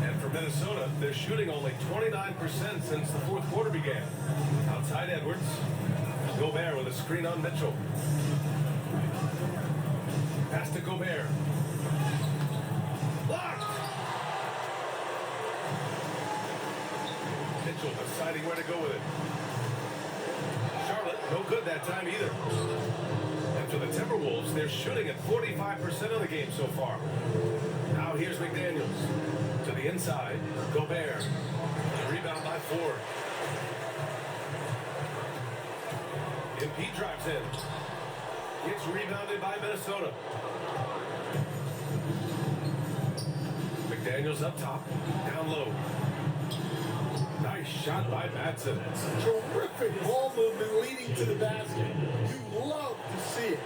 And for Minnesota, they're shooting only 29% since the fourth quarter began. Outside Edwards. Gobert with a screen on Mitchell. Pass to Gobert. Blocked! Mitchell deciding where to go with it. Charlotte, no good that time either. And for the Timberwolves, they're shooting at 45% of the game so far. Now here's McDaniels. To the inside, Gobert. The rebound by Ford. MP drives in. Gets rebounded by Minnesota. McDaniels up top, down low. Nice shot by Matson. Terrific ball movement leading to the basket. You love to see it.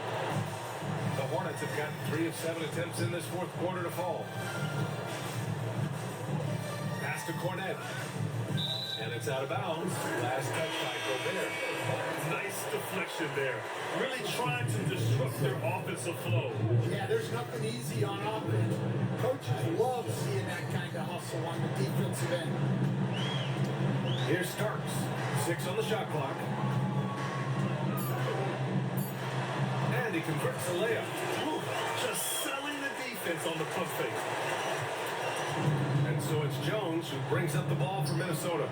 The Hornets have gotten 3 of 7 attempts in this fourth quarter to fall. Pass to Cornette. And it's out of bounds. Last touch by Gobert. Nice deflection there. Really trying to disrupt their offensive flow. Yeah, there's nothing easy on offense. Coaches love seeing that kind of hustle on the defensive end. Here's Starks. 6 on the shot clock. And he converts the layup. Ooh, just selling the defense on the pump fake. And So it's Jones who brings up the ball for Minnesota.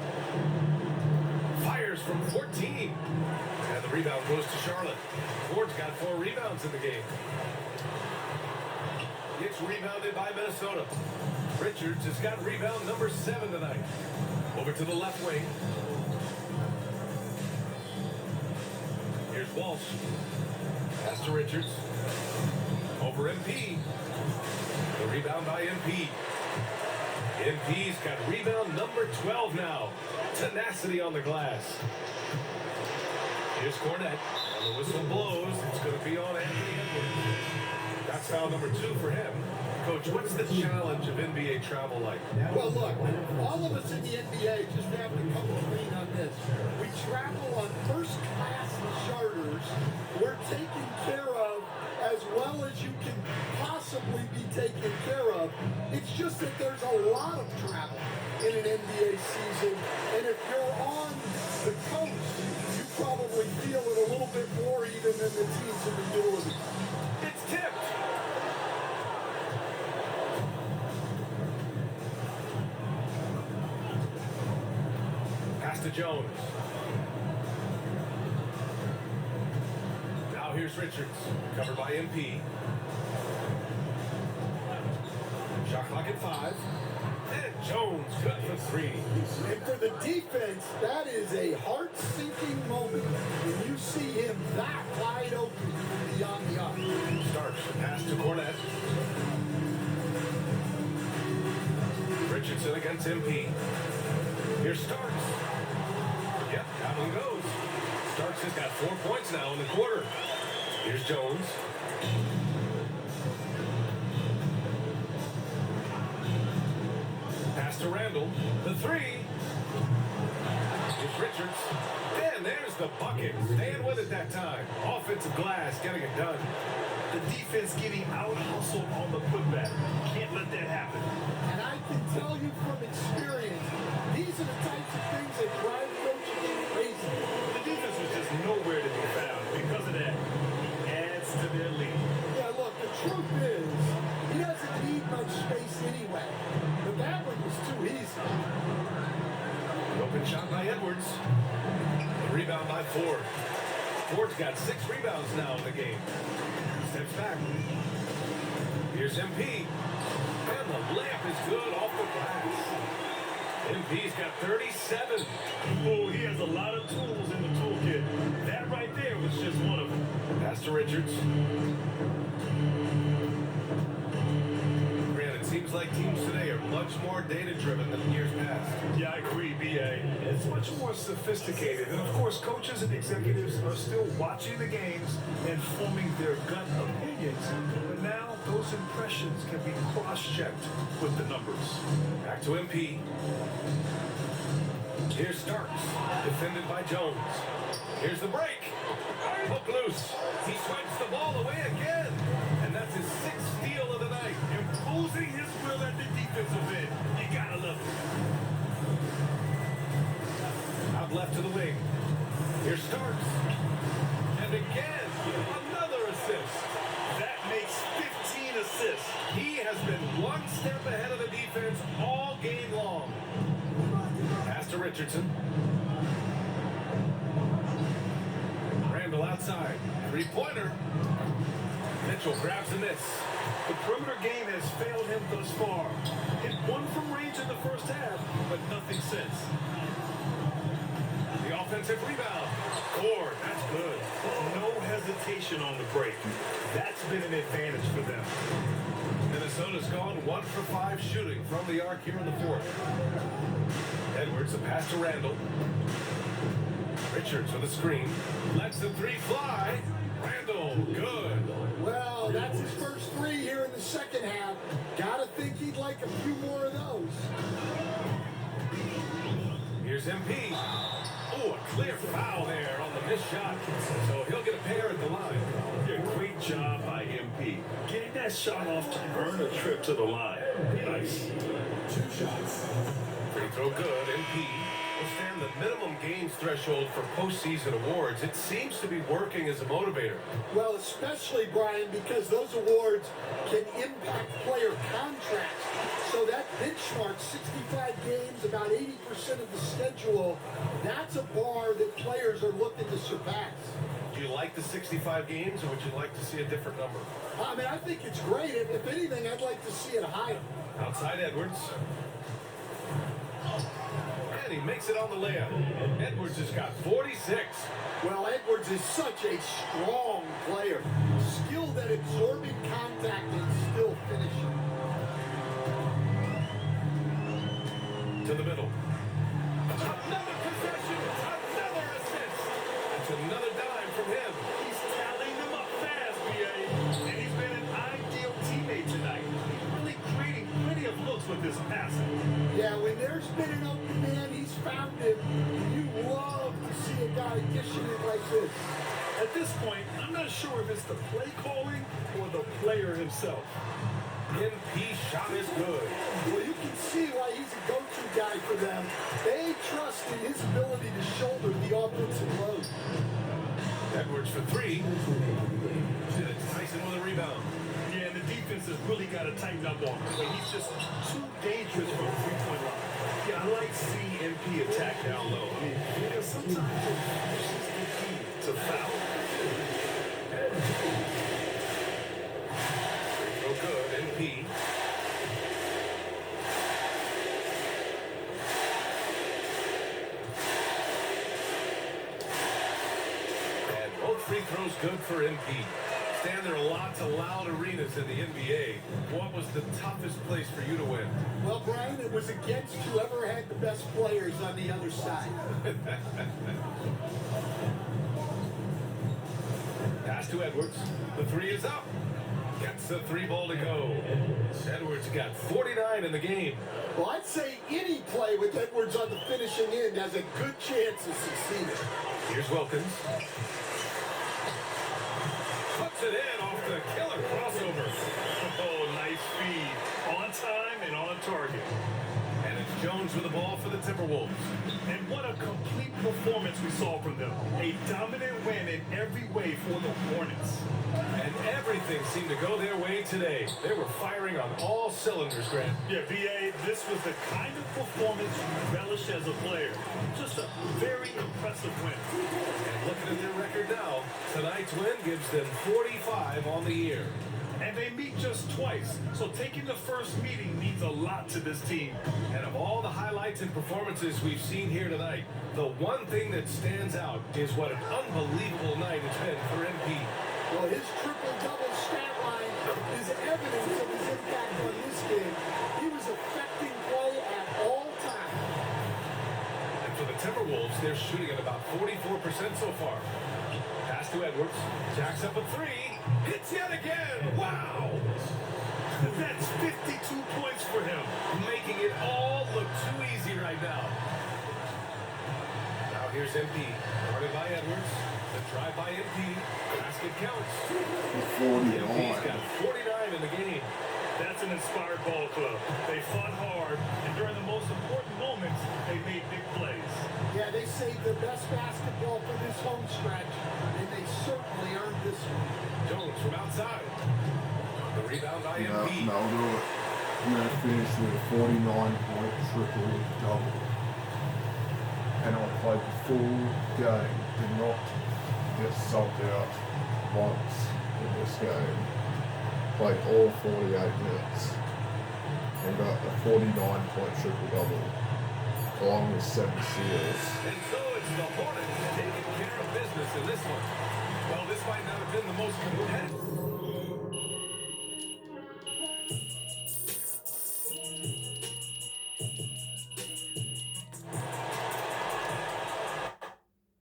Fires from 14. And the rebound goes to Charlotte. Ford's got 4 rebounds in the game. Gets rebounded by Minnesota. Richards has got rebound number 7 tonight. Over to the left wing. Here's Walsh. Pass to Richards. Over MP. The rebound by MP. MP's got rebound number 12 now. Tenacity on the glass. Here's Cornette. And the whistle blows. It's going to be on Anthony Edwards. That's foul number 2 for him. Coach, what's the challenge of NBA travel like? Well, look, all of us in the NBA just have to come clean on this. We travel on first-class charters. We're taken care of as well as you can possibly be taken care of. It's just that there's a lot of travel in an NBA season, and if you're on the coast, you probably feel it a little bit more even than the teams in the North. It's tipped. Pass to Jones. Now here's Richards, covered by MP. Shot clock at 5. And Jones good for 3. And for the defense, that is a heart-sinking moment when you see him that wide open beyond the arc. Starks the pass to Cornette. Richardson against MP. Here's Starks. Yep, that one goes. Starks has got 4 points now in the quarter. Here's Jones. Pass to Randall. The 3. Here's Richards. And there's the bucket. Staying with it that time. Offensive glass, getting it done. The defense getting out-hustled on the putback. Can't let that happen. And I can tell you from experience, these are the types of things that drive coaches crazy. The defense was just nowhere to be found. Because of that, he adds to their lead. Yeah, look, the truth is, he doesn't need much space anyway. But that one was too easy. Open shot by Edwards. The rebound by Ford. Ford's got 6 rebounds now in the game. Steps back. Here's MP. And the layup is good off the glass. MP's got 37. Oh, he has a lot of tools in the toolkit. That right there was just one of them. Pass to Richards. Grant, it seems like teams today are much more data-driven than years past. Yeah, I agree, B.A. It's much more sophisticated. And, of course, coaches and executives are still watching the games and forming their gut opinions. But now those impressions can be cross-checked with the numbers. Back to MP. Here's Starks, defended by Jones. Here's the break. Hook loose. He swipes the ball away again. And that's his 6th steal of the night. Imposing his will at the defensive end. You gotta love it. Out left to the wing. Here's Starks. And again, another assist. That makes 15 assists. He has been one step ahead of the defense all game long. Pass to Richardson. Randall outside. 3-pointer. Mitchell grabs the miss. The perimeter game has failed him thus far. Hit one from range in the first half, but nothing since. The offensive rebound. Ford, that's good. No hesitation on the break. That's been an advantage for them. Minnesota's gone 1 for 5 shooting from the arc here in the 4th. Edwards, a pass to Randall. Richards with a screen. Lets the 3 fly. Randall, good. Well, that's his first 3 here in the second half. Gotta think he'd like a few more of those. Here's MP. Oh, a clear foul there on the missed shot. So he'll get a pair at the line. Yeah, great job by MP. Getting that shot off to earn a trip to the line. Nice. 2 shots. Free throw good. MP will stand the minimum games threshold for postseason awards. It seems to be working as a motivator. Well, especially, Brian, because those awards can impact player contracts. So that benchmark 65 games, about 80% of the schedule. That's a bar that players are looking to surpass. Do you like the 65 games, or would you like to see a different number? I mean, I think it's great. If anything, I'd like to see it higher. Outside Edwards. And he makes it on the layup. Edwards has got 46. Well, Edwards is such a strong player. Skilled at absorbing contact and still finishing. To the middle. Another possession. Another assist. It's another dime from him. He's tallying them up fast, BA. And he's been an ideal teammate tonight. Really creating plenty of looks with his passing. Yeah, when there's been an open man, he's found him. You love to see a guy dishing it like this. At this point, I'm not sure if it's the play calling or the player himself. MP shot is good. Well, you can see why he's a go-to guy for them. They trust in his ability to shoulder the offensive load. Edwards for three. And it's Tyson with a rebound. Yeah, and the defense has really got to tighten up on him. But he's just too dangerous from the three-point line. Yeah, I like seeing MP attack down low. I mean, because sometimes it's just the key to foul. Oh, good. MP. And both free throws good for MP. Stan, there are lots of loud arenas in the NBA. What was the toughest place for you to win? Well, Brian, it was against whoever had the best players on the other side. Pass to Edwards. The three is up. Gets the three ball to go. Edwards got 49 in the game. Well, I'd say any play with Edwards on the finishing end has a good chance of succeeding. Here's Wilkins. Puts it in off the killer crossover. Oh, nice feed. On time and on target. And it's Jones with the ball for the Timberwolves. And what a complete performance we saw from them. A dominant win in every way for the Hornets. And everything seemed to go their way today. They were firing on all cylinders, Grant. Yeah, VA, this was the kind of performance you relish as a player. Just a very impressive win. And looking at their record now, tonight's win gives them 45 on the year. And they meet just twice, so taking the first meeting means a lot to this team. And of all the highlights and performances we've seen here tonight, the one thing that stands out is what an unbelievable night it's been for MP. Well, his triple-double stat line is evidence of his impact on this game. He was affecting play at all times. And for the Timberwolves, they're shooting at about 44% so far. Pass to Edwards. Jacks up a three. Hits yet again. Wow. That's 52 points for him. Making it all look too easy right now. Now here's MP. Guarded by Edwards. The drive by MP. Basket counts. 49. MP's got 49 in the game. That's an inspired ball club. They fought hard, and during the most important moments, they made big plays. Yeah, they saved their best basketball for this home stretch, and they certainly earned this one. Jones from outside. The rebound by No, MP. no, do it. I'm going to finish with a 49-point triple-double. And I played the full game. Did not get subbed out once in this game. Played all 48 minutes. And got a 49-point triple-double. Along with 7 steals. And so it's the Hornets taking care of business in this one. Well, this might not have been the most competitive.